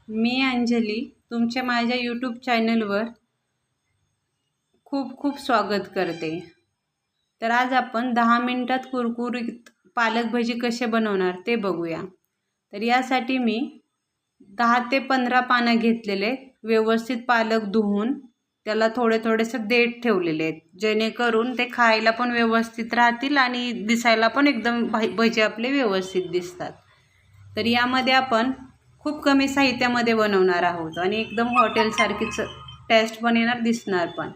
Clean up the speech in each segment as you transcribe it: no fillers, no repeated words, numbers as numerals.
मी अंजली तुमच्या माझ्या यूट्यूब चॅनलवर खूप खूप स्वागत करते। तर आज आपण 10 मिनिटात कुरकुरीत पालक भजी कसे बनवणार ते बघूया। तर यासाठी मी 10 ते 15 पानं घेतलेले, व्यवस्थित पालक धुवून त्याला थोडेसे देठ ठेवलेले आहेत, जेणेकरून ते खायला पण व्यवस्थित राहतील आणि दिसायला पण एकदम भजी आपले व्यवस्थित दिसतात। तर यामध्ये आपण खूप कमी साहित्यामध्ये बनवणार आहोत आणि एकदम हॉटेलसारखीच टेस्ट पण येणार, दिसणार पण।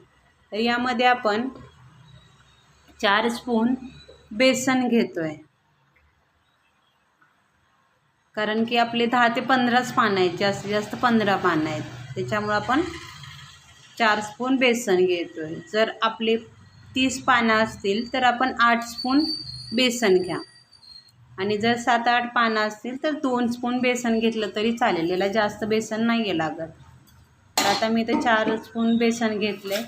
तर यामध्ये आपण 4 स्पून बेसन घेतोय, कारण की आपले 10 ते 15च पानं आहेत, जास्तीत जास्त 15 पानं आहेत, त्याच्यामुळे आपण 4 स्पून बेसन घेतोय। जर आपले 30 पानं असतील तर आपण 8 स्पून बेसन घ्या, आणि जर 7-8 पानं असतील तर 2 स्पून बेसन घेतलं तरी चालेल, याला जास्त बेसन नाही आहे लागत। तर आता मी इथे 4 स्पून बेसन घेतले,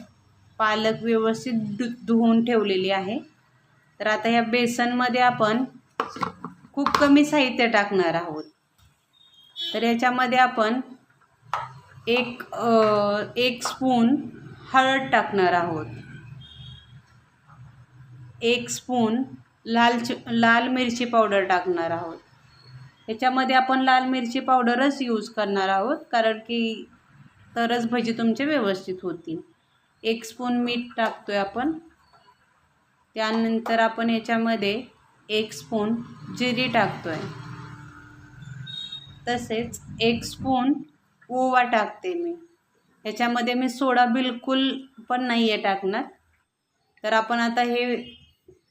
पालक व्यवस्थित धुवून ठेवलेली आहे। तर आता या बेसनमध्ये आपण खूप कमी साहित्य टाकणार आहोत। तर याच्यामध्ये आपण एक स्पून हळद टाकणार आहोत, 1 स्पून लाल मिरची पावडर टाकणार आहोत। याच्यामध्ये आपण लाल मिरची पावडरच यूज करणार आहोत, कारण की तरच भजी तुमचे व्यवस्थित होतील। 1 स्पून मीठ टाकतोय आपण। त्यानंतर आपण याच्यामध्ये 1 स्पून जिरी टाकतोय, तसेच 1 स्पून ओवा टाकते मी। याच्यामध्ये मी सोडा बिलकुल पण नाही आहे टाकणार। तर आपण आता हे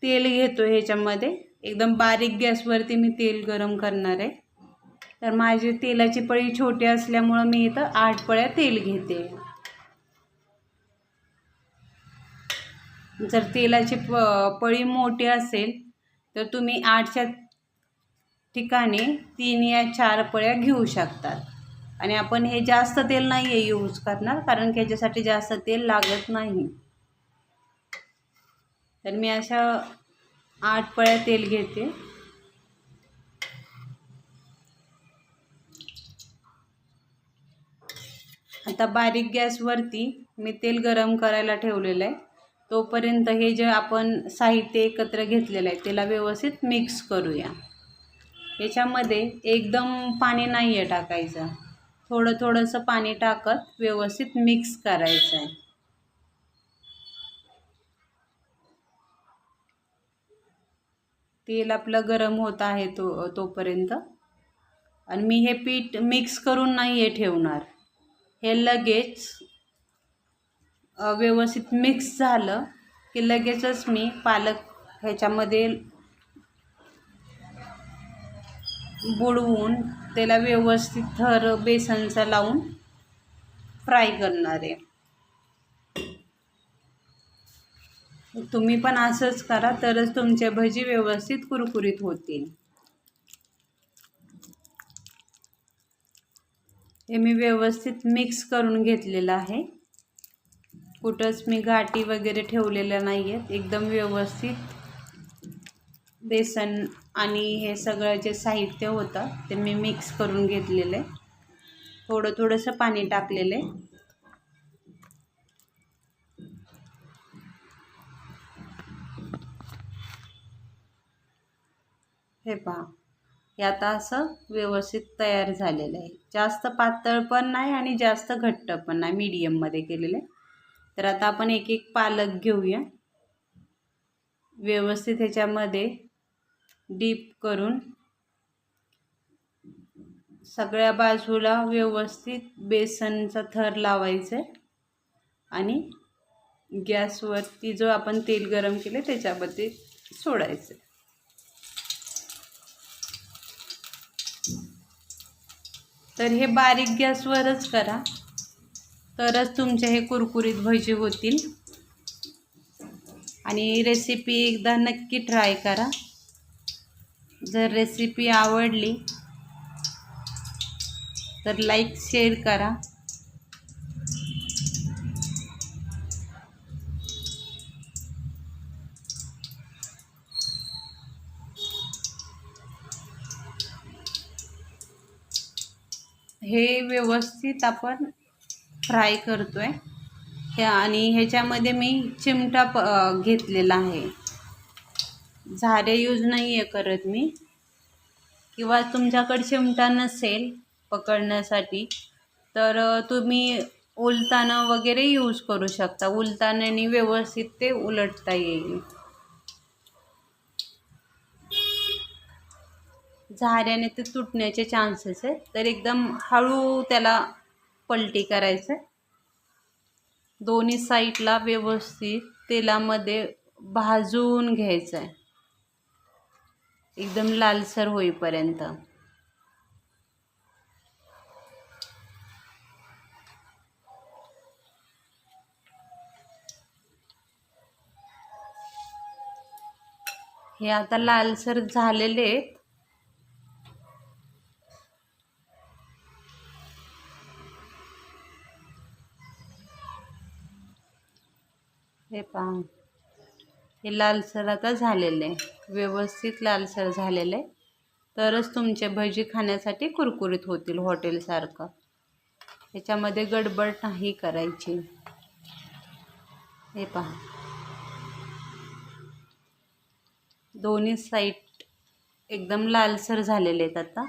तेल घेतोय, ह्याच्यामध्ये एकदम बारीक गॅसवरती मी तेल गरम करणार आहे। तर माझी तेलाची पळी छोटी असल्यामुळे मी इथं 8 पळ्या तेल घेते। जर तेलाची पळी मोठी असेल तर तुम्ही 8च्या ठिकाणी 3 या 4 पळ्या घेऊ शकतात। आणि आपण हे जास्त तेल नाही आहे यूज करणार, कारण की याच्यासाठी जास्त तेल लागत नाही। तर मी अशा 8 पळ्या तेल घेते। आता बारीक गॅसवरती मी तेल गरम करायला ठेवलेलं आहे, तोपर्यंत हे जे आपण साहित्य एकत्र घेतलेलं आहे त्याला व्यवस्थित मिक्स करूया। याच्यामध्ये एकदम पाणी नाही आहे टाकायचं, थोडंसं पाणी टाकत व्यवस्थित मिक्स करायचं आहे। तेल आपलं गरम होत आहे तोपर्यंत, आणि मी हे पीठ मिक्स करून नाही आहे ठेवणार, हे लगेच व्यवस्थित मिक्स झालं की लगेचच मी पालक ह्याच्यामध्ये बुडवून त्याला व्यवस्थित थर बेसनचा लावून फ्राय करणार आहे। तुम्ही पण असंच करा, तरच तुमचे भजी व्यवस्थित कुरकुरीत होतील। हे मी व्यवस्थित मिक्स करून घेतलेलं आहे, कुठंच मी गाठी वगैरे थेवलेल्या नाही आहेत। एकदम व्यवस्थित बेसन आणि हे सगळं जे साहित्य होतं ते मी मिक्स करून घेतलेलं आहे, थोडंसं पाणी टाकलेलं आहे। हे पहा, हे आता असं व्यवस्थित तयार झालेलं आहे, जास्त पातळ पण नाही आणि जास्त घट्ट पण नाही, मीडियममध्ये केलेलं आहे। तर आता आपण एक एक पालक घेऊया, व्यवस्थित ह्याच्यामध्ये डीप करून सगळ्या बाजूला व्यवस्थित बेसनचा थर लावायचा आहे, आणि गॅसवरती जो आपण तेल गरम केले त्याच्यामध्ये सोडायचं। तर हे बारीक गॅसवरच करा, तरच तुमचे हे कुरकुरीत भजी होतील। आणि रेसिपी एकदा नक्की ट्राय करा। जर रेसिपी आवडली तर लाईक शेअर करा। हे व्यवस्थित आपण फ्राय करतोय आणि ह्याच्यामध्ये मी चिमटा घेतलेला आहे, झारे यूज नाही आहे करत मी, किंवा तुमच्याकडे चिमटा नसेल पकडण्यासाठी तर तुम्ही उलताना वगैरे यूज करू शकता. उलतानाने व्यवस्थित ते उलटता येईल. झाऱ्याने ते तुटण्याचे चान्सेस आहे, तर एकदम हळू त्याला पलटी करायचं. दोन्ही साईडला व्यवस्थित तेलामध्ये भाजून घ्यायचं आहे, एकदम लालसर होईपर्यंत. हे आता लालसर झालेले आहेत. हे पहा, हे लालसर आता झालेले आहे, व्यवस्थित लालसर झालेले आहे. तरच तुमचे भजी खाण्यासाठी कुरकुरीत होतील हॉटेलसारखं. ह्याच्यामध्ये गडबड नाही करायची. हे पहा, दोन्ही साईड एकदम लालसर झालेले आहेत आता.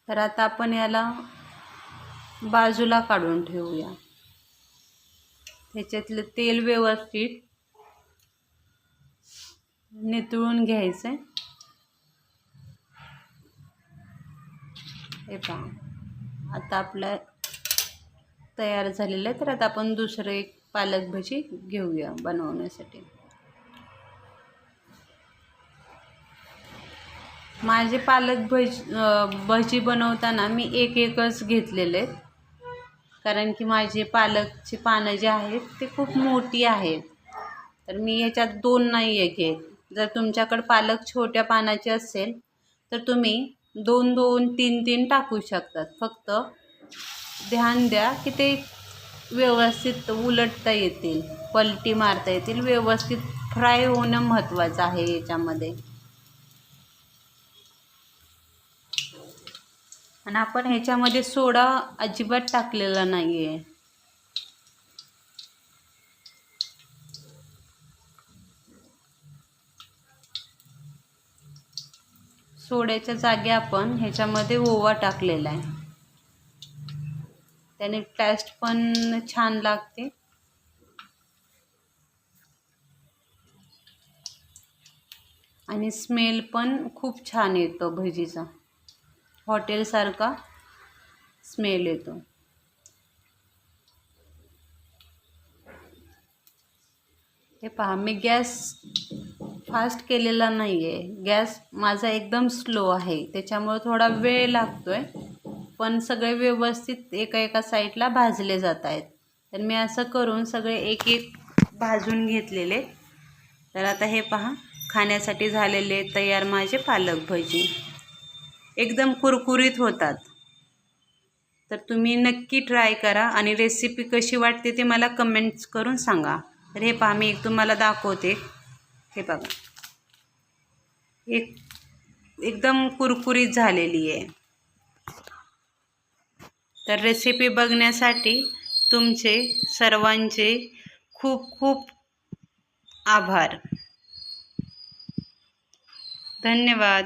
तर आता आपण याला बाजूला काढून ठेवूया. त्याच्यातलं तेल व्यवस्थित नितळून घ्यायचं. हे पहा, आता आपलं तयार झालेलं आहे. तर आता आपण दुसरं एक पालक भजी घेऊया बनवण्यासाठी. माझे पालक भजी बनवताना मी एकच घेतलेले आहेत, कारण की माझे पालकची पानं जे आहेत ते खूप मोठी आहेत, तर मी ह्याच्यात 2 नाही आहे घेत. जर तुमच्याकडे पालक छोट्या पानाचे असेल तर तुम्ही 2-2, 3-3 टाकू शकतात. फक्त ध्यान द्या की ते व्यवस्थित उलटता येतील, पलटी मारता येतील, व्यवस्थित फ्राय होणं महत्त्वाचं आहे याच्यामध्ये. आणि आपण ह्याच्यामध्ये सोडा अजिबात टाकलेला नाही आहे. सोड्याच्या जागी आपण ह्याच्यामध्ये ओवा टाकलेला आहे, त्याने टेस्ट पण छान लागते आणि स्मेल पण खूप छान येतो भजीचा, हॉटेलसारखा स्मेल येतो. हे पहा, मी गॅस फास्ट केलेला नाही आहे, गॅस माझा एकदम स्लो आहे, त्याच्यामुळे थोडा वेळ लागतो आहे, पण सगळे व्यवस्थित एका साईडला भाजले जात आहेत. तर मी असं करून सगळे एक भाजून घेतलेले. तर आता हे पहा, खाण्यासाठी झालेले तयार माझे पालक भजी, एकदम कुरकुरीत होतात. तर तुम्ही नक्की ट्राय करा आणि रेसिपी कशी वाटते ते मला कमेंट्स करून सांगा. तर हे पहा, मी तुम्हाला दाखवते. हे बघा, एकदम कुरकुरीत झालेली आहे. तर रेसिपी बघण्यासाठी तुमचे सर्वांचे खूप खूप आभार. धन्यवाद.